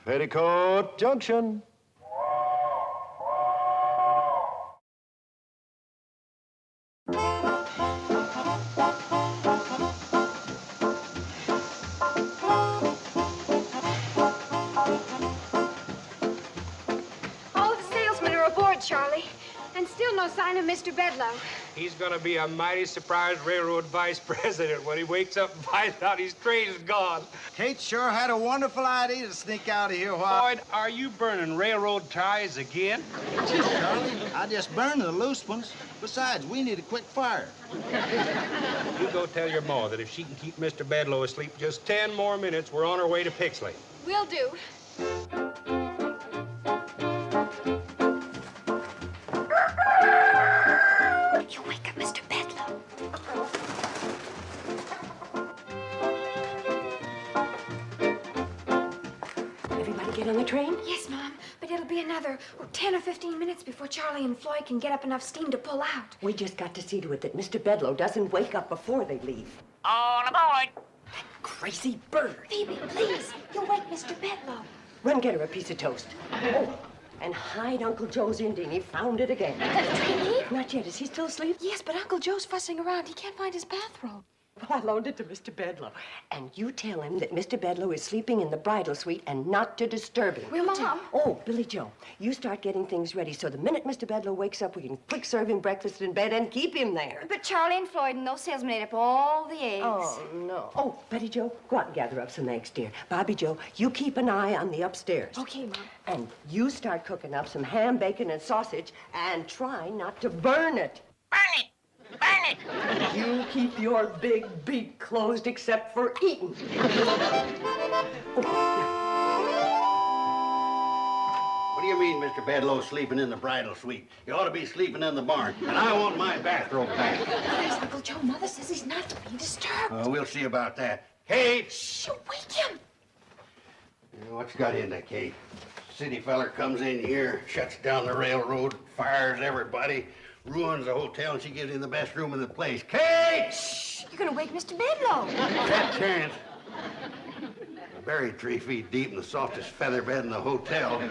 Petticoat Junction. Charlie, and still no sign of Mr. Bedloe. He's gonna be a mighty surprised railroad vice president when he wakes up and finds out his train is gone. Kate sure had a wonderful idea to sneak out of here while... Boyd, are you burning railroad ties again? Gee, Charlie, I just burned the loose ones. Besides, we need a quick fire. You go tell your ma that if she can keep Mr. Bedloe asleep just 10 more minutes, we're on our way to Pixley. Will do. You wake up Mr. Bedloe. Everybody get on the train? Yes, Mom, but it'll be another 10 or 15 minutes before Charlie and Floyd can get up enough steam to pull out. We just got to see to it that Mr. Bedloe doesn't wake up before they leave. All aboard! That crazy bird. Phoebe, please, you'll wake Mr. Bedloe. Run get her a piece of toast. Oh, and hide Uncle Joe's Indian. He found it again. Did the train leave? Not yet. Is he still asleep? Yes, but Uncle Joe's fussing around. He can't find his bathrobe. Well, I loaned it to Mr. Bedloe. And you tell him that Mr. Bedloe is sleeping in the bridal suite and not to disturb him. Will Mom? Oh, Billy Joe, you start getting things ready so the minute Mr. Bedloe wakes up, we can quick serve him breakfast in bed and keep him there. But Charlie and Floyd and those salesmen ate up all the eggs. Oh, no. Oh, Betty Joe, go out and gather up some eggs, dear. Bobby Joe, you keep an eye on the upstairs. Okay, Mom. And you start cooking up some ham, bacon, and sausage, and try not to burn it. Burn it! Burn it! You keep your big beak closed except for eating. What do you mean, Mr. Bedloe sleeping in the bridal suite? You ought to be sleeping in the barn, and I want my bathrobe back. There's Uncle Joe. Mother says he's not to be disturbed. We'll see about that. Kate! Shh, wake him. What's got into Kate? City feller comes in here, shuts down the railroad, fires everybody, ruins the hotel, and she gives him the best room in the place. Kate! Shh, you're gonna wake Mr. Bedloe. That chance. Buried 3 feet deep in the softest feather bed in the hotel.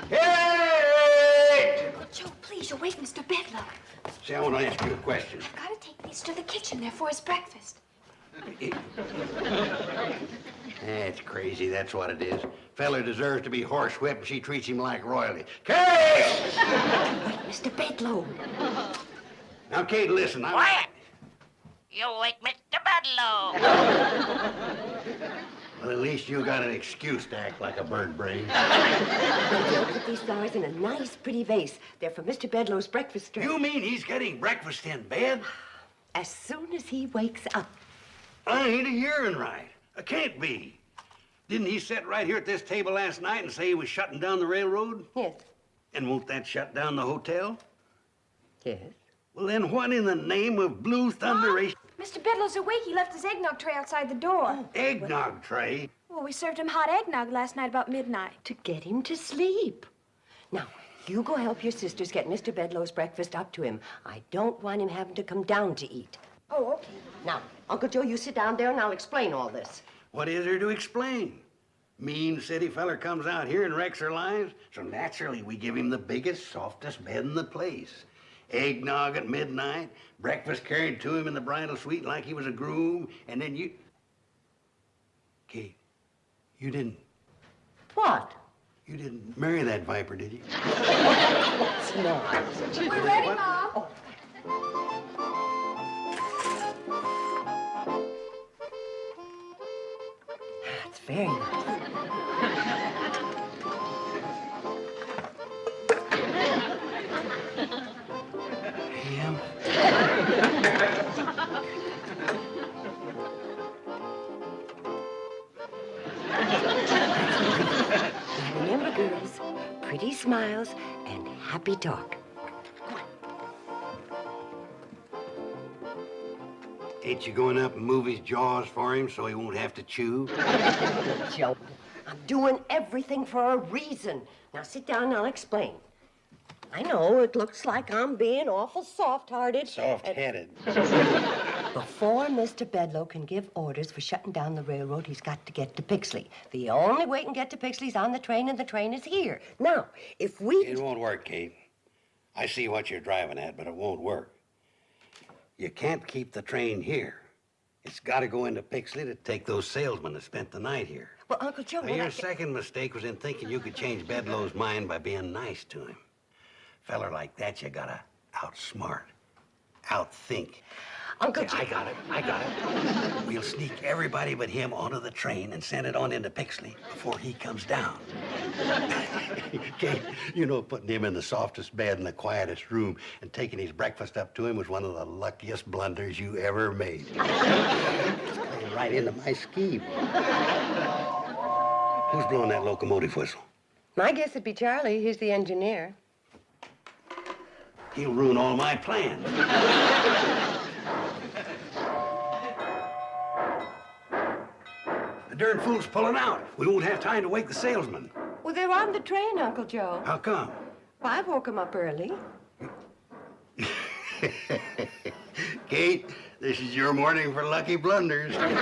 Kate! Uncle Joe, please, you'll wake Mr. Bedloe. See, I want to ask you a question. I've got to take these to the kitchen there for his breakfast. That's crazy, that's what it is. Feller deserves to be horsewhipped, and she treats him like royalty. Kate! Wait, Mr. Bedloe. Now, Kate, listen. Quiet! You wake Mr. Bedloe! Well, at least you got an excuse to act like a bird brain. Joe, put these flowers in a nice, pretty vase. They're for Mr. Bedloe's breakfast tray. You mean he's getting breakfast in bed? As soon as he wakes up. I ain't a hearing right. I can't be. Didn't he sit right here at this table last night and say he was shutting down the railroad? Yes. And won't that shut down the hotel? Yes. Well, then what in the name of blue thunderation? Mr. Bedloe's awake. He left his eggnog tray outside the door. Eggnog tray? Well, we served him hot eggnog last night about midnight. To get him to sleep. Now, you go help your sisters get Mr. Bedloe's breakfast up to him. I don't want him having to come down to eat. Oh, okay. Now, Uncle Joe, you sit down there and I'll explain all this. What is there to explain? Mean city feller comes out here and wrecks our lives, so naturally we give him the biggest, softest bed in the place. Eggnog at midnight, breakfast carried to him in the bridal suite like he was a groom, and then you... Kate, you didn't... What? You didn't marry that viper, did you? It's not. We're ready, Mom. Oh. That's very nice. Ham? Now remember, girls, pretty smiles and happy talk. Ain't you going up and move his jaws for him so he won't have to chew? Joe, I'm doing everything for a reason. Now sit down and I'll explain. I know it looks like I'm being awful soft-hearted. Soft-headed. Before Mr. Bedloe can give orders for shutting down the railroad, he's got to get to Pixley. The only way he can get to Pixley is on the train, and the train is here. Now, if we... It won't work, Kate. I see what you're driving at, but it won't work. You can't keep the train here. It's got to go into Pixley to take those salesmen that spent the night here. Well, Uncle Joe... Now, your second mistake was in thinking you could change Bedloe's mind by being nice to him. Feller like that, you gotta outsmart, outthink. Uncle Joe... I got it. We'll sneak everybody but him onto the train and send it on into Pixley before he comes down. Kate, you know, putting him in the softest bed in the quietest room and taking his breakfast up to him was one of the luckiest blunders you ever made. It's playing right into my scheme. Who's blowing that locomotive whistle? My guess would be Charlie. He's the engineer. He'll ruin all my plans. The darn fool's pulling out. We won't have time to wake the salesman. Well, they're on the train, Uncle Joe. How come? Well, I woke him up early. Kate, this is your morning for lucky blunders. Mom,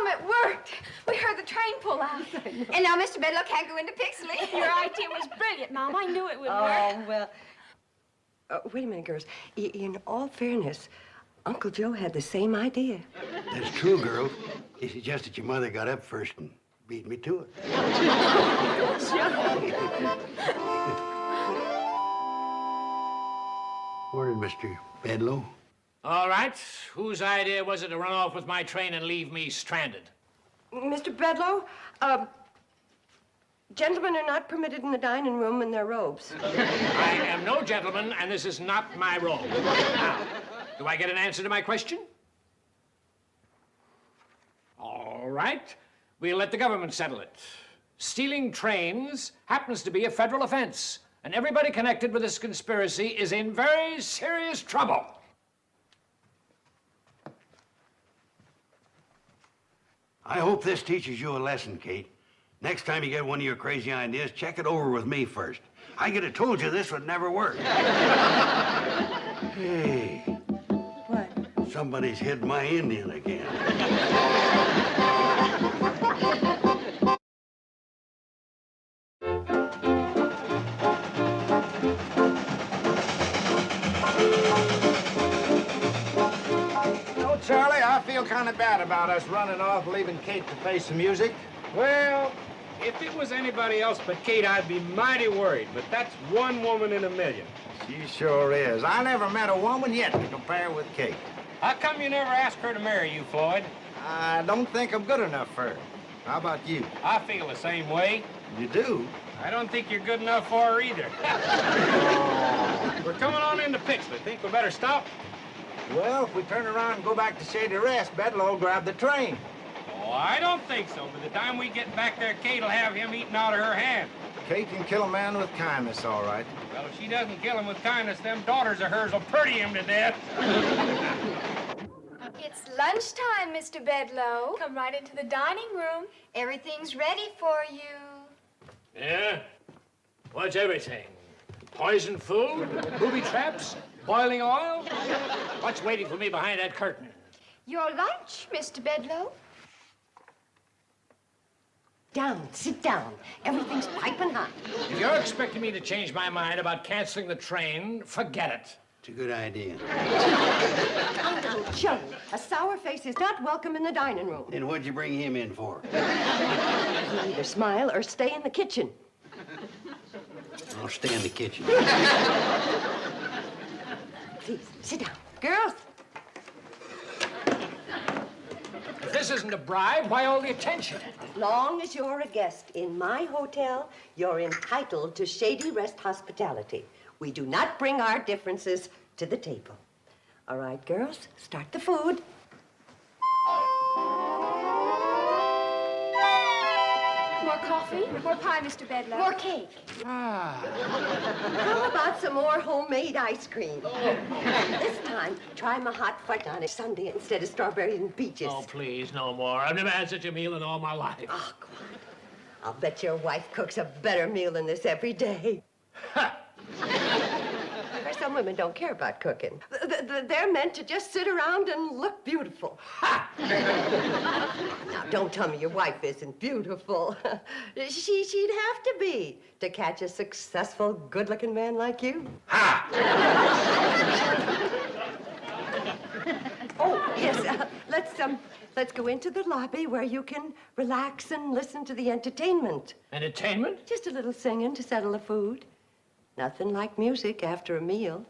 it worked. We heard the train pull out. And now Mr. Bedloe can't go into Pixley. Your idea was brilliant, Mom. I knew it would work. Oh, well... wait a minute, girls. In all fairness, Uncle Joe had the same idea. That's true, girls. It's just that your mother got up first and beat me to it. Morning, Mr. Bedloe. All right. Whose idea was it to run off with my train and leave me stranded? Mr. Bedloe, gentlemen are not permitted in the dining room in their robes. I am no gentleman, and this is not my role. Now, do I get an answer to my question? All right. We'll let the government settle it. Stealing trains happens to be a federal offense, and everybody connected with this conspiracy is in very serious trouble. I hope this teaches you a lesson, Kate. Next time you get one of your crazy ideas, check it over with me first. I could have told you this would never work. Hey. What? Somebody's hid my Indian again. Charlie, I feel kind of bad about us running off, leaving Kate to face the music. Well, if it was anybody else but Kate, I'd be mighty worried, but that's one woman in a million. She sure is. I never met a woman yet to compare with Kate. How come you never asked her to marry you, Floyd? I don't think I'm good enough for her. How about you? I feel the same way. You do? I don't think you're good enough for her either. We're coming on into Pixley. Think we better stop? Well, if we turn around and go back to Shady Rest, Bedloe will grab the train. Oh, I don't think so. By the time we get back there, Kate will have him eaten out of her hand. Kate can kill a man with kindness, all right. Well, if she doesn't kill him with kindness, them daughters of hers will pretty him to death. It's lunchtime, Mr. Bedloe. Come right into the dining room. Everything's ready for you. Yeah? What's everything? Poison food? Booby traps? Boiling oil? What's waiting for me behind that curtain? Your lunch, Mr. Bedloe. Down, sit down. Everything's piping hot. If you're expecting me to change my mind about canceling the train, forget it. It's a good idea. Uncle Joe, a sour face is not welcome in the dining room. Then what'd you bring him in for? You either smile or stay in the kitchen. I'll stay in the kitchen. Please, sit down. Girls. If this isn't a bribe, why all the attention? As long as you're a guest in my hotel, you're entitled to Shady Rest hospitality. We do not bring our differences to the table. All right, girls, start the food. More coffee? More pie, Mr. Bedloe? More cake? How about some more homemade ice cream? This time, try my hot fudge on a sundae instead of strawberries and peaches. Oh, please, no more. I've never had such a meal in all my life. Oh, come on. I'll bet your wife cooks a better meal than this every day. Ha! For some women don't care about cooking. They're meant to just sit around and look beautiful. Ha! Now, don't tell me your wife isn't beautiful. She'd have to be to catch a successful, good-looking man like you. Ha! Oh, yes, let's go into the lobby where you can relax and listen to the entertainment. Entertainment? Just a little singing to settle the food. Nothing like music after a meal.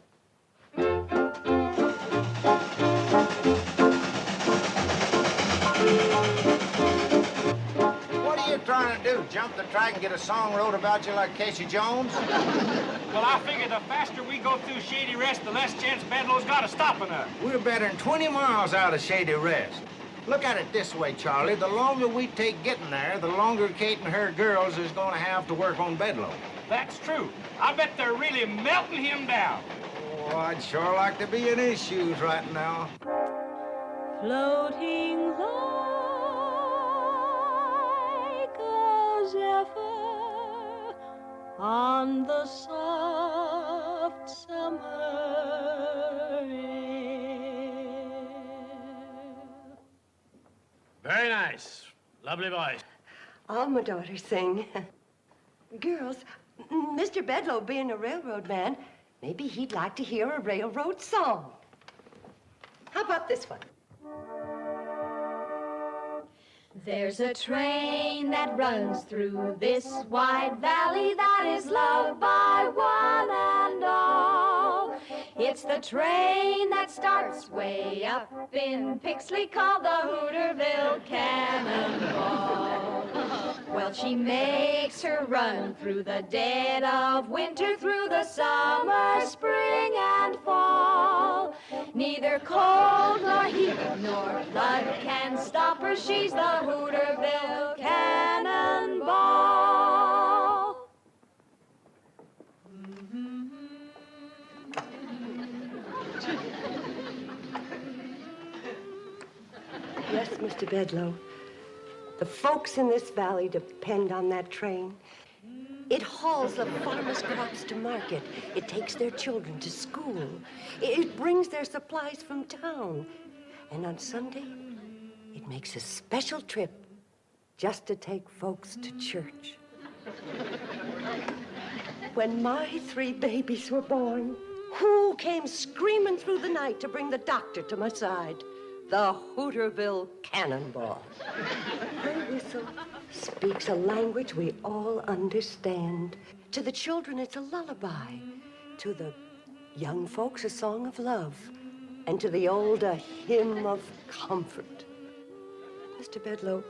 What are you trying to do? Jump the track and get a song wrote about you like Casey Jones? Well, I figure the faster we go through Shady Rest, the less chance Bedloe's got of stopping us. We're better than 20 miles out of Shady Rest. Look at it this way, Charlie. The longer we take getting there, the longer Kate and her girls is going to have to work on Bedloe. That's true. I bet they're really melting him down. Oh, I'd sure like to be in his shoes right now. Floating like a zephyr on the soft summer air. Very nice. Lovely voice. All my daughters sing. Girls, Mr. Bedloe being a railroad man, maybe he'd like to hear a railroad song. How about this one? There's a train that runs through this wide valley that is loved by one and all. It's the train that starts way up in Pixley called the Hooterville Cannonball. Well, she makes her run through the dead of winter, through the summer, spring, and fall. Neither cold nor heat nor flood can stop her. She's the Hooterville Cannonball. Yes, Mr. Bedloe. The folks in this valley depend on that train. It hauls the farmers' crops to market. It takes their children to school. It brings their supplies from town. And on Sunday, it makes a special trip just to take folks to church. When my 3 babies were born, who came screaming through the night to bring the doctor to my side? The Hooterville Cannonball. Her whistle speaks a language we all understand. To the children, it's a lullaby. To the young folks, a song of love. And to the old, a hymn of comfort. Mr. Bedloe,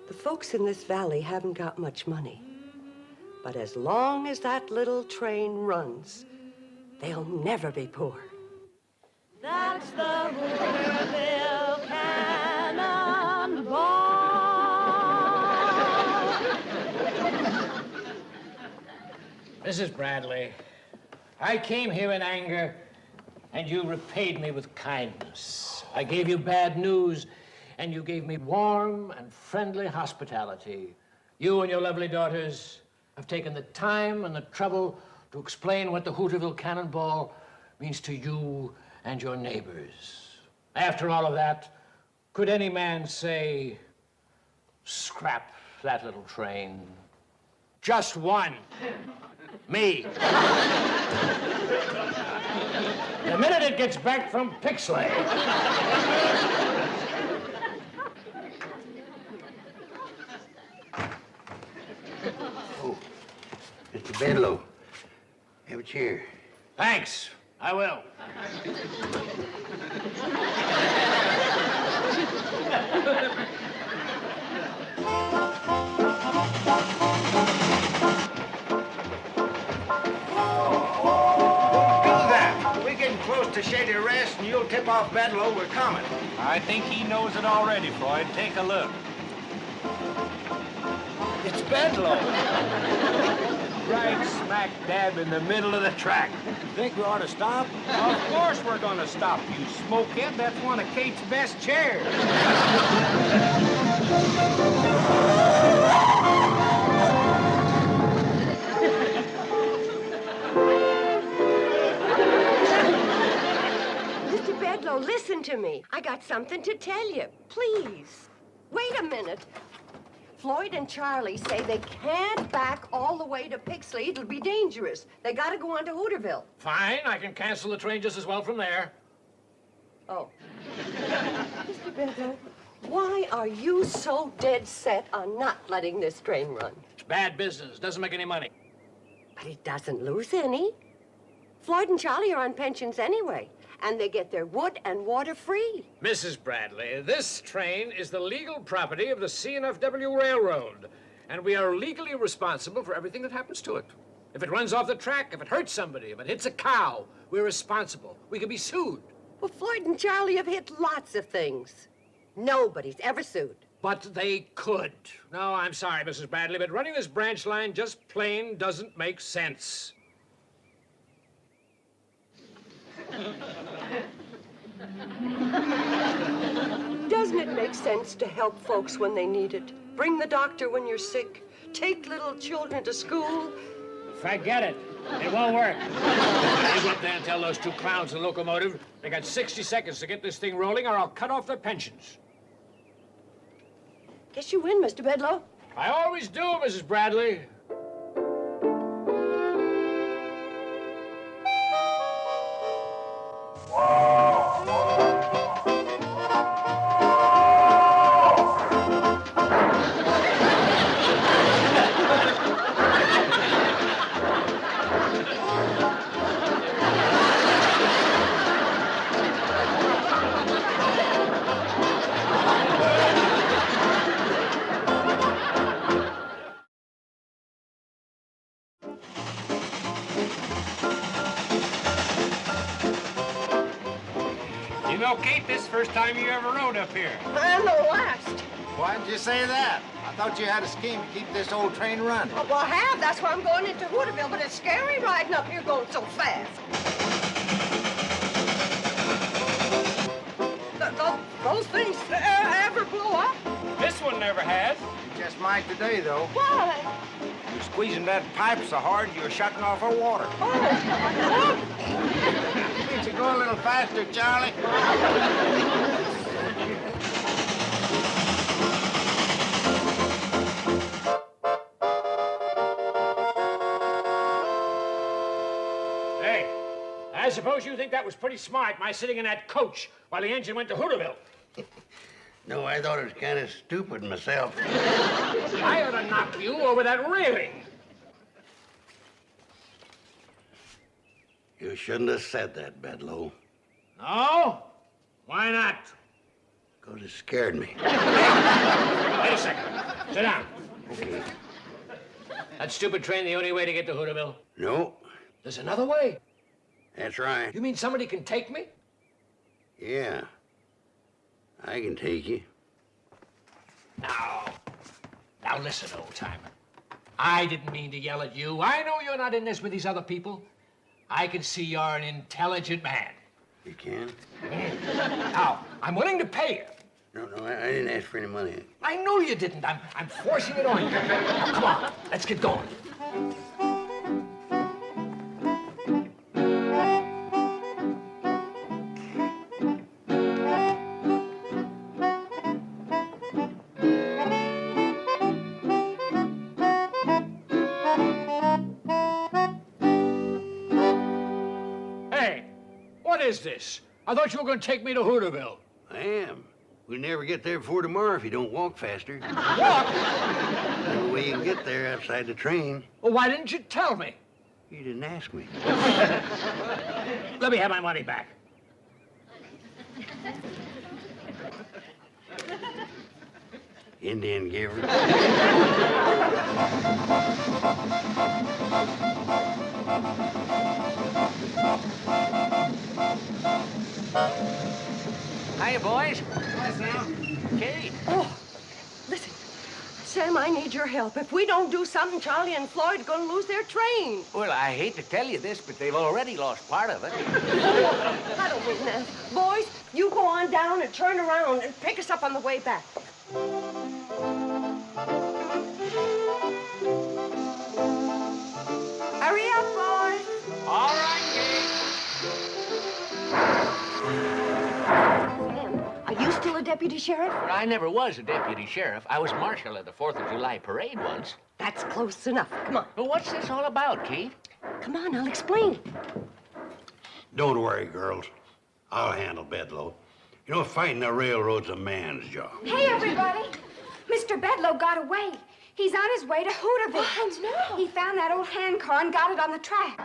the folks in this valley haven't got much money. But as long as that little train runs, they'll never be poor. That's the Hooterville Cannonball. Mrs. Bradley, I came here in anger, and you repaid me with kindness. I gave you bad news, and you gave me warm and friendly hospitality. You and your lovely daughters have taken the time and the trouble to explain what the Hooterville Cannonball means to you and your neighbors. After all of that, could any man say, scrap that little train? Just one. Me. The minute it gets back from Pixley. Oh, Mr. Bedloe, have a chair. Thanks. I will. Close to Shady Rest, and you'll tip off Bedloe we're coming. I think he knows it already, Floyd. Take a look. It's Bedloe. Right smack dab in the middle of the track. Think we ought to stop? Of course we're gonna stop, you smokehead. That's one of Kate's best chairs. to me. I got something to tell you. Please. Wait a minute. Floyd and Charlie say they can't back all the way to Pixley. It'll be dangerous. They gotta go on to Hooterville. Fine, I can cancel the train just as well from there. Oh. Mr. Bedloe, why are you so dead set on not letting this train run? It's bad business. Doesn't make any money. But it doesn't lose any. Floyd and Charlie are on pensions anyway, and they get their wood and water free. Mrs. Bradley, this train is the legal property of the C&FW Railroad, and we are legally responsible for everything that happens to it. If it runs off the track, if it hurts somebody, if it hits a cow, we're responsible. We can be sued. Well, Floyd and Charlie have hit lots of things. Nobody's ever sued. But they could. No, I'm sorry, Mrs. Bradley, but running this branch line just plain doesn't make sense. Doesn't it make sense to help folks when they need it? Bring the doctor when you're sick. Take little children to school. Forget it. It won't work. You go up there and tell those two clowns in the locomotive they got 60 seconds to get this thing rolling or I'll cut off their pensions. Guess you win, Mr. Bedloe. I always do, Mrs. Bradley. You know, Kate, this is the first time you ever rode up here. And the last. Why did you say that? I thought you had a scheme to keep this old train running. Oh, well, I have. That's why I'm going into Hooterville, but it's scary riding up here going so fast. Those things ever blow up? This one never has. You just might today, though. Why? You're squeezing that pipe so hard you're shutting off her water. Oh. Can't you go a little faster, Charlie? Hey, I suppose you think that was pretty smart, my sitting in that coach while the engine went to Hooterville. No, I thought it was kind of stupid myself. I ought to knock you over that railing. You shouldn't have said that, Bedloe. No? Why not? Because it scared me. Wait a second. Sit down. Okay. That stupid train the only way to get to Hooterville? No, There's another way. that's right. You mean somebody can take me? Yeah. I can take you. Now listen, old-timer. I didn't mean to yell at you. I know you're not in this with these other people. I can see you're an intelligent man. You can? Now, I'm willing to pay you. No, I didn't ask for any money. I know you didn't. I'm forcing it on you. Now, come on, let's get going. Hey, what is this? I thought you were going to take me to Hooterville. I am. We'll never get there before tomorrow if you don't walk faster. Walk? The only way you can get there outside the train. Well, why didn't you tell me? You didn't ask me. Let me have my money back. Indian giver. Hiya, boys. Hi, Sam. Kate. Oh, listen. Sam, I need your help. If we don't do something, Charlie and Floyd are going to lose their train. Well, I hate to tell you this, but they've already lost part of it. I don't win that. Boys, you go on down and turn around and pick us up on the way back. Hurry up, boys. All right, Kate. deputy sheriff? I never was a deputy sheriff. I was marshal at the 4th of July parade once. That's close enough. Come on. But what's this all about, Kate? Come on, I'll explain. Don't worry, girls. I'll handle Bedloe. You know, fighting the railroad's a man's job. Hey, everybody. Mr. Bedloe got away. He's on his way to Hooterville. Oh, no. He found that old hand car and got it on the track.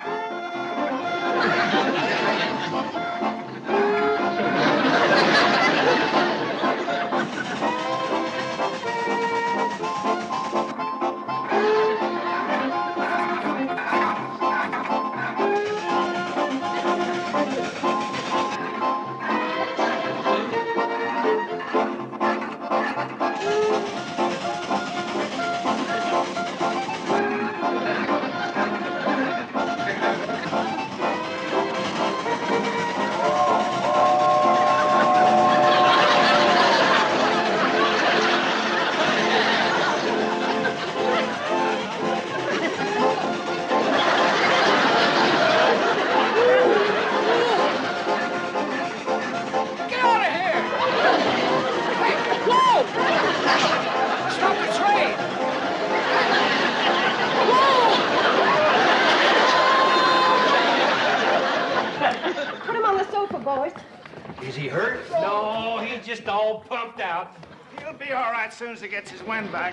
Is he hurt? No, he's just all pumped out. He'll be all right as soon as he gets his wind back.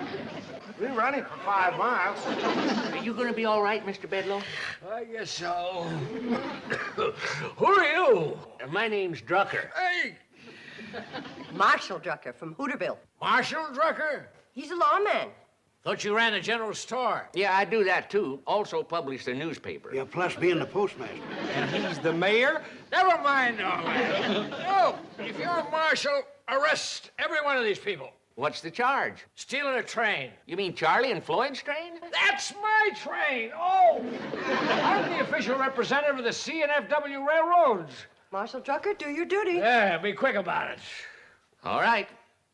We run him for 5 miles. Are you going to be all right, Mr. Bedloe? I guess so. Who are you? My name's Drucker. Hey, Marshal Drucker from Hooterville. Marshal Drucker? He's a lawman. Thought you ran a general store. Yeah, I do that, too. Also publish the newspaper. Yeah, plus being the postmaster. And he's the mayor? Never mind all that. No, if you're a marshal, arrest every one of these people. What's the charge? Stealing a train. You mean Charlie and Floyd's train? That's my train. Oh, I'm the official representative of the C&FW Railroads. Marshal Drucker, do your duty. Yeah, be quick about it. All right.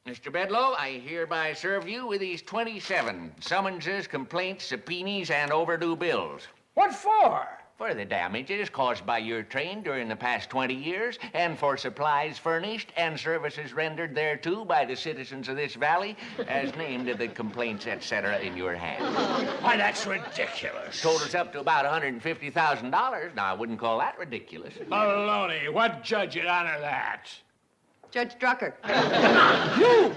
Mr. Bedloe, I hereby serve you with these 27 summonses, complaints, subpoenas, and overdue bills. What for? For the damages caused by your train during the past 20 years, and for supplies furnished and services rendered thereto by the citizens of this valley, as named in the complaints, etc., in your hand. Why, that's ridiculous. Totals up to about $150,000. Now, I wouldn't call that ridiculous. Baloney. What judge would honor that? Judge Drucker. You!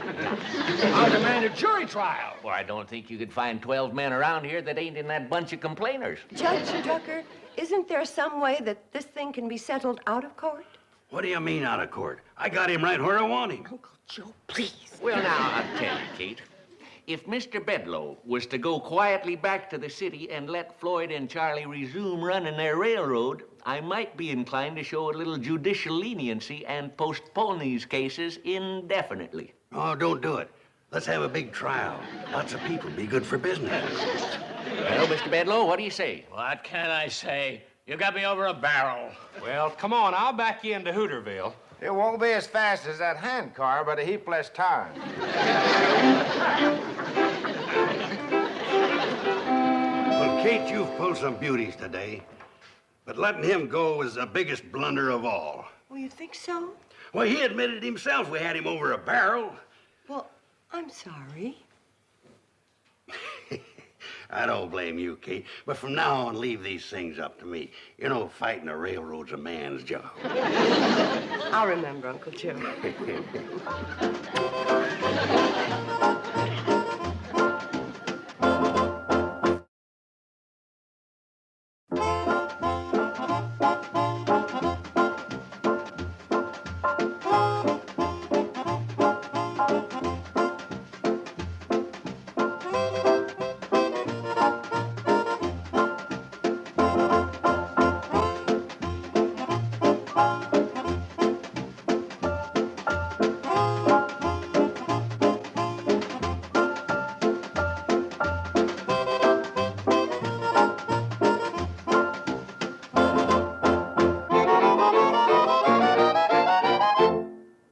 I'll demand a jury trial. Well, I don't think you could find 12 men around here that ain't in that bunch of complainers. Judge Drucker, isn't there some way that this thing can be settled out of court? What do you mean out of court? I got him right where I want him. Uncle Joe, please. Well, now, I'll tell you, Kate. If Mr. Bedloe was to go quietly back to the city and let Floyd and Charlie resume running their railroad, I might be inclined to show a little judicial leniency and postpone these cases indefinitely. Oh, don't do it. Let's have a big trial. Lots of people. Be good for business. Well, Mr. Bedloe, what do you say? What can I say? You got me over a barrel. Well, come on, I'll back you into Hooterville. It won't be as fast as that hand car, but a heap less time. Well, Kate, you've pulled some beauties today. But letting him go was the biggest blunder of all. Well, you think so? Well, he admitted himself we had him over a barrel. Well, I'm sorry. I don't blame you, Kate. But from now on, leave these things up to me. You know, fighting a railroad's a man's job. I'll remember, Uncle Joe.